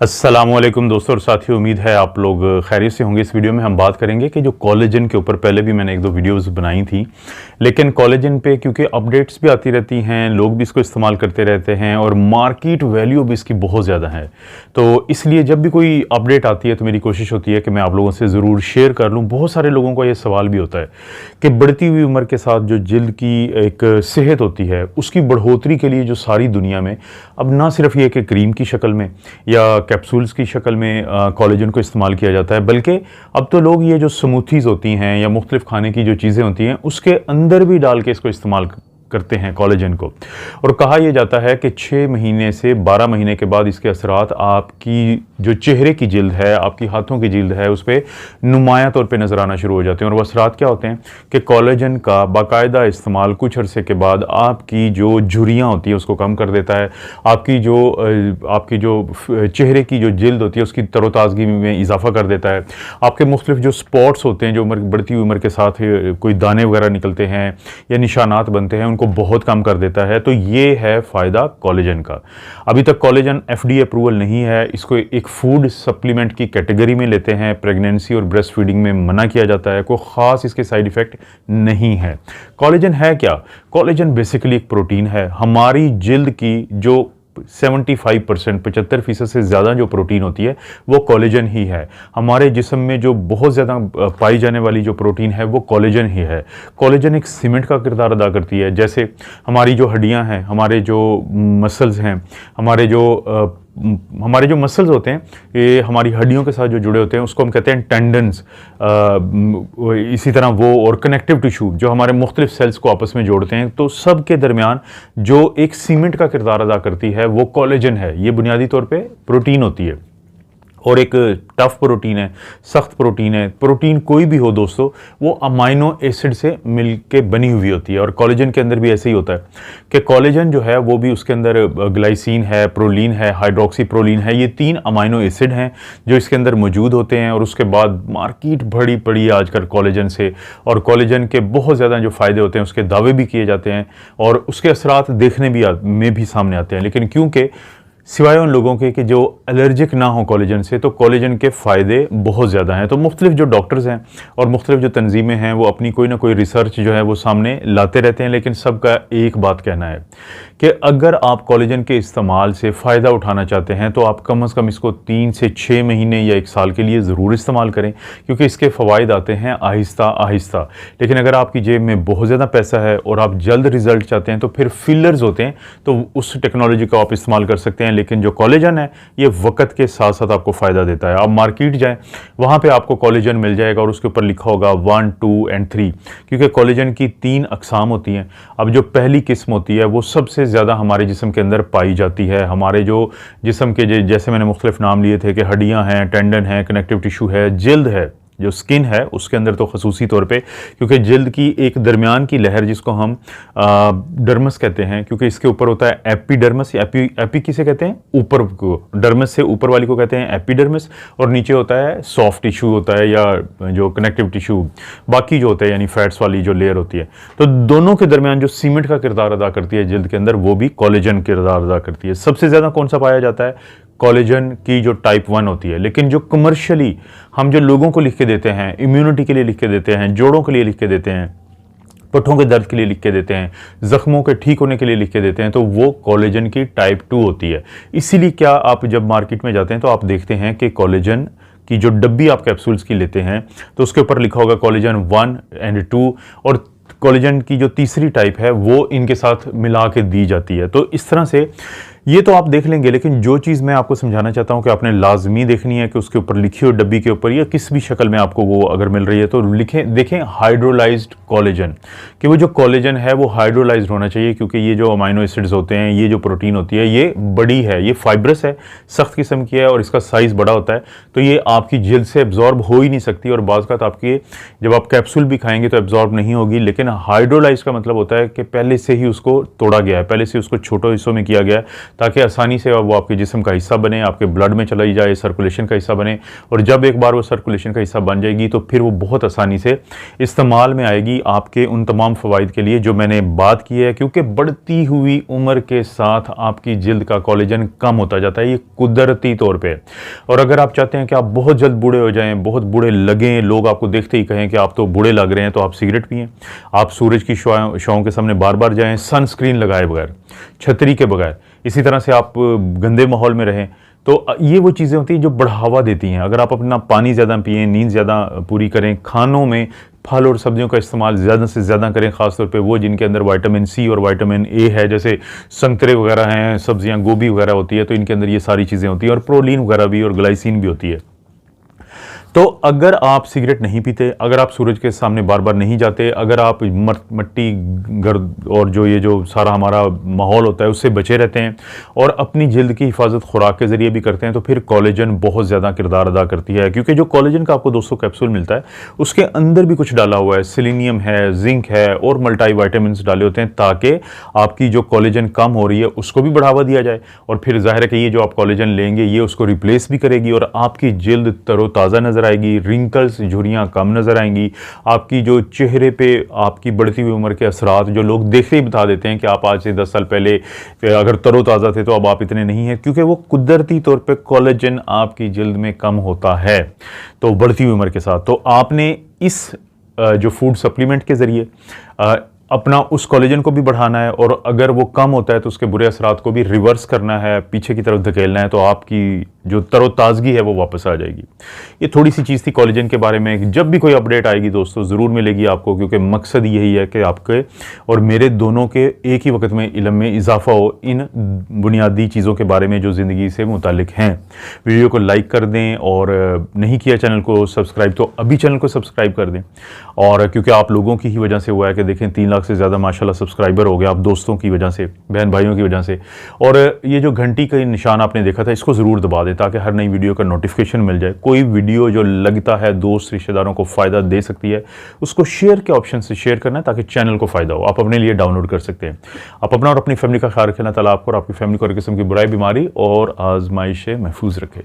अस्सलामुअलैकुम दोस्तों और साथियों, उम्मीद है आप लोग खैरियत से होंगे। इस वीडियो में हम बात करेंगे कि जो कोलेजन के ऊपर पहले भी मैंने एक दो वीडियोस बनाई थी, लेकिन कोलेजन पे क्योंकि अपडेट्स भी आती रहती हैं, लोग भी इसको इस्तेमाल करते रहते हैं और मार्केट वैल्यू भी इसकी बहुत ज़्यादा है। तो इसलिए जब भी कोई अपडेट आती है तो मेरी कोशिश होती है कि मैं आप लोगों से ज़रूर शेयर कर लूँ। बहुत सारे लोगों का ये सवाल भी होता है कि बढ़ती हुई उम्र के साथ जो जिल्द की एक सेहत होती है, उसकी बढ़ोतरी के लिए जो सारी दुनिया में अब ना सिर्फ ये कि क्रीम की शक्ल में या कैप्सूल्स की शक्ल में कोलेजन को इस्तेमाल किया जाता है, बल्कि अब तो लोग ये जो स्मूथीज़ होती हैं या मुख्तलिफ खाने की जो चीज़ें होती हैं उसके अंदर भी डाल के इसको इस्तेमाल करते हैं कोलेजन को। और कहा यह जाता है कि 6 महीने से 12 महीने के बाद इसके असरात आपकी जो चेहरे की जिल्द है, आपकी हाथों की जिल्द है, उस पर नुमाया तौर पे नज़र आना शुरू हो जाते हैं। और वह असरात क्या होते हैं कि कोलेजन का बाकायदा इस्तेमाल कुछ अरसे के बाद आपकी जो झुर्रियाँ होती है उसको कम कर देता है। आपकी जो चेहरे की जो जिल्द होती है उसकी तरोताज़गी में इजाफा कर देता है। आपके मुख्तलिफ जो स्पॉट्स होते हैं, जो बढ़ती हुई उम्र के साथ कोई दाने वगैरह निकलते हैं या निशानात बनते हैं, उनको बहुत कम कर देता है। तो ये है फ़ायदा कोलेजन का। अभी तक कोलेजन FDA अप्रूवल नहीं है, इसको एक फूड सप्लीमेंट की कैटेगरी में लेते हैं। प्रेगनेंसी और ब्रेस्ट फीडिंग में मना किया जाता है, कोई ख़ास इसके साइड इफ़ेक्ट नहीं है। कोलेजन है क्या? कोलेजन बेसिकली एक प्रोटीन है। हमारी जिल्द की जो 75% 75% से ज़्यादा जो प्रोटीन होती है वो कोलेजन ही है। हमारे जिस्म में जो बहुत ज़्यादा पाई जाने वाली जो प्रोटीन है वो कोलेजन ही है। कोलेजन एक सीमेंट का किरदार अदा करती है। जैसे हमारी जो हड्डियां हैं, हमारे जो मसल्स हैं, हमारे जो मसल्स होते हैं, ये हमारी हड्डियों के साथ जो जुड़े होते हैं उसको हम कहते हैं टेंडन्स। इसी तरह वो और कनेक्टिव टिश्यू जो हमारे मुख्तलिफ सेल्स को आपस में जोड़ते हैं, तो सब के दरमियान जो एक सीमेंट का किरदार अदा करती है वो कोलेजन है। ये बुनियादी तौर पे प्रोटीन होती है और एक टफ प्रोटीन है, सख्त प्रोटीन है। प्रोटीन कोई भी हो दोस्तों, वो अमाइनो एसिड से मिलके बनी हुई होती है और कोलेजन के अंदर भी ऐसे ही होता है कि कोलेजन जो है वो भी उसके अंदर ग्लाइसिन है, प्रोलीन है, हाइड्रोक्सी प्रोलीन है। ये 3 अमाइनो एसिड हैं जो इसके अंदर मौजूद होते हैं। और उसके बाद मार्केट बड़ी पड़ी है आजकल कोलेजन से, और कोलेजन के बहुत ज़्यादा जो फ़ायदे होते हैं उसके दावे भी किए जाते हैं और उसके असरात देखने में भी सामने आते हैं। लेकिन क्योंकि सिवाय उन लोगों के कि जो एलर्जिक ना हो कोलेजन से, तो कोलेजन के फ़ायदे बहुत ज़्यादा हैं। तो मुख्तलिफ जो डॉक्टर्स हैं और मुख्तलिफ जो तंजीमें हैं वो अपनी कोई ना कोई रिसर्च जो है वो सामने लाते रहते हैं, लेकिन सबका एक बात कहना है कि अगर आप कोलेजन के इस्तेमाल से फ़ायदा उठाना चाहते हैं तो आप कम से कम इसको 3 से 6 महीने या 1 साल के लिए ज़रूर इस्तेमाल करें, क्योंकि इसके फ़वाइद आते हैं आहिस्ता आहिस्ता। लेकिन अगर आपकी जेब में बहुत ज़्यादा पैसा है और आप जल्द रिज़ल्ट चाहते हैं तो फिर फिलर्स होते हैं, तो उस टेक्नोलॉजी का आप इस्तेमाल कर सकते हैं। लेकिन जो कोलेजन है ये वक्त के साथ साथ आपको फ़ायदा देता है। आप मार्केट जाएं, वहाँ पे आपको कोलेजन मिल जाएगा और उसके ऊपर लिखा होगा 1, 2 और 3, क्योंकि कोलेजन की 3 अक़साम होती हैं। अब जो पहली किस्म होती है वो सबसे ज़्यादा हमारे जिस्म के अंदर पाई जाती है। हमारे जो जिस्म के जैसे मैंने मुख्तलिफ नाम लिए थे कि हड्डियाँ हैं, टेंडन है, कनेक्टिव टिश्यू है, जिल्द है, जो स्किन है उसके अंदर तो खसूसी तौर पे, क्योंकि जिल्द की एक दरमियान की लहर जिसको हम डर्मस कहते हैं, क्योंकि इसके ऊपर होता है एपिडर्मस। एपी किसे कहते हैं? ऊपर को। डर्मस से ऊपर वाली को कहते हैं एपिडर्मस, और नीचे होता है सॉफ्ट टिश्यू होता है या जो कनेक्टिव टिश्यू बाकी जो होता है, यानी फैट्स वाली जो लेयर होती है। तो दोनों के दरमियान जो सीमेंट का किरदार अदा करती है जिल्द के अंदर, वो भी कोलेजन किरदार अदा करती है। सबसे ज़्यादा कौन सा पाया जाता है? कोलेजन की जो टाइप 1 होती है। लेकिन जो कमर्शियली हम जो लोगों को लिख के देते हैं, इम्यूनिटी के लिए लिख के देते हैं, जोड़ों के लिए लिख के देते हैं, पट्टों के दर्द के लिए लिख के देते हैं, ज़ख्मों के ठीक होने के लिए लिख के देते हैं, तो वो कोलेजन की टाइप 2 होती है। इसीलिए क्या आप जब मार्केट में जाते हैं तो आप देखते हैं कि कोलेजन की जो डब्बी आप कैप्सूल्स की लेते हैं तो उसके ऊपर लिखा होगा कोलेजन 1 और 2, और कोलेजन की जो तीसरी टाइप है वो इनके साथ मिला के दी जाती है। तो इस तरह से ये तो आप देख लेंगे, लेकिन जो चीज़ मैं आपको समझाना चाहता हूँ कि आपने लाजमी देखनी है कि उसके ऊपर लिखी हो डब्बी के ऊपर या किस भी शक्ल में आपको वो अगर मिल रही है तो देखें हाइड्रोलाइज्ड कोलेजन, कि वो जो कोलेजन है वो हाइड्रोलाइज्ड होना चाहिए, क्योंकि ये जो अमाइनो एसिड्स होते हैं, ये जो प्रोटीन होती है, ये बड़ी है, ये फाइब्रस है, सख्त किस्म की है और इसका साइज़ बड़ा होता है। तो ये आपकी जिल्द से एब्जॉर्ब हो ही नहीं सकती, और बाज़ का आपकी जब आप कैप्सूल भी खाएंगे तो एब्जॉर्ब नहीं होगी। लेकिन हाइड्रोलाइज का मतलब होता है कि पहले से ही उसको तोड़ा गया है, पहले से उसको छोटे हिस्सों में किया गया है ताकि आसानी से वो आपके जिस्म का हिस्सा बने, आपके ब्लड में चलाई जाए, सर्कुलेशन का हिस्सा बने। और जब एक बार वो सर्कुलेशन का हिस्सा बन जाएगी तो फिर वो बहुत आसानी से इस्तेमाल में आएगी। होगी आपके उन तमाम फ़वाइद के लिए जो मैंने बात की है, क्योंकि बढ़ती हुई उम्र के साथ आपकी जिल्द का कोलेजन कम होता जाता है, ये कुदरती तौर पे है। और अगर आप चाहते हैं कि आप बहुत जल्द बूढ़े हो जाएं, बहुत बूढ़े लगें, लोग आपको देखते ही कहें कि आप तो बूढ़े लग रहे हैं, तो आप सिगरेट पिएं, आप सूरज की छाँव के सामने बार बार जाएं, सनस्क्रीन लगाए बगैर, छतरी के बगैर, इसी तरह से आप गंदे माहौल में रहें। तो ये वो चीज़ें होती हैं जो बढ़ावा देती हैं। अगर आप अपना पानी ज़्यादा पिएं, नींद ज़्यादा पूरी करें, खानों में फल और सब्जियों का इस्तेमाल ज़्यादा से ज़्यादा करें, ख़ासतौर पे वो जिनके अंदर विटामिन सी और विटामिन ए है, जैसे संतरे वगैरह हैं, सब्जियां, गोभी वगैरह होती है, तो इनके अंदर ये सारी चीज़ें होती हैं, और प्रोटीन वगैरह भी और ग्लाइसिन भी होती है। तो अगर आप सिगरेट नहीं पीते, अगर आप सूरज के सामने बार बार नहीं जाते, अगर आप मट्टी, गर्द और जो सारा हमारा माहौल होता है उससे बचे रहते हैं, और अपनी जिल्द की हिफाजत खुराक के ज़रिए भी करते हैं, तो फिर कोलेजन बहुत ज़्यादा किरदार अदा करती है। क्योंकि जो कोलेजन का आपको दोस्तों कैप्सूल मिलता है, उसके अंदर भी कुछ डाला हुआ है, सेलेनियम है, जिंक है और मल्टी विटामिन डाले होते हैं, ताकि आपकी जो कोलेजन कम हो रही है उसको भी बढ़ावा दिया जाए। और फिर जाहिर है कि ये जो आप कोलेजन लेंगे ये उसको रिप्लेस भी करेगी, और आपकी जिल्द तरोताज़ा नज़र आएगी, रिंकल्स, झुर्रियाँ कम नज़र आएंगी, आपकी जो चेहरे पे आपकी बढ़ती हुई उम्र के असरात जो लोग देखते ही बता देते हैं कि आप आज से 10 साल पहले अगर तरोताज़ा थे तो अब आप इतने नहीं हैं, क्योंकि वो कुदरती तौर पे कोलेजन आपकी जिल्द में कम होता है तो बढ़ती हुई उम्र के साथ। तो आपने इस जो फूड सप्लीमेंट के ज़रिए अपना उस कोलेजन को भी बढ़ाना है, और अगर वो कम होता है तो उसके बुरे असरात को भी रिवर्स करना है, पीछे की तरफ धकेलना है, तो आपकी जो तरोताज़गी है वो वापस आ जाएगी। ये थोड़ी सी चीज़ थी कोलेजन के बारे में। जब भी कोई अपडेट आएगी दोस्तों ज़रूर मिलेगी आपको, क्योंकि मकसद यही है कि आपके और मेरे दोनों के एक ही वक्त में इल्म में इजाफा हो इन बुनियादी चीज़ों के बारे में जो ज़िंदगी से मुतालिक हैं। वीडियो को लाइक कर दें, और नहीं किया चैनल को सब्सक्राइब तो अभी चैनल को सब्सक्राइब कर दें। और क्योंकि आप लोगों की ही वजह से हुआ है कि देखें 3 लाख से ज़्यादा माशाल्लाह सब्सक्राइबर हो गए, आप दोस्तों की वजह से, बहन भाइयों की वजह से। और ये जो घंटी का निशान आपने देखा था, इसको ज़रूर दबा दें ताकि हर नई वीडियो का नोटिफिकेशन मिल जाए। कोई वीडियो जो लगता है दोस्त रिश्तेदारों को फ़ायदा दे सकती है, उसको शेयर के ऑप्शन से शेयर करना है ताकि चैनल को फ़ायदा हो। आप अपने लिए डाउनलोड कर सकते हैं। आप अपना और अपनी फैमिली का ख्याल रखें। अल्लाह ताला आपको और आपकी फैमिली को हर किस्म की बुराई, बीमारी और आजमाइश से महफूज रखे।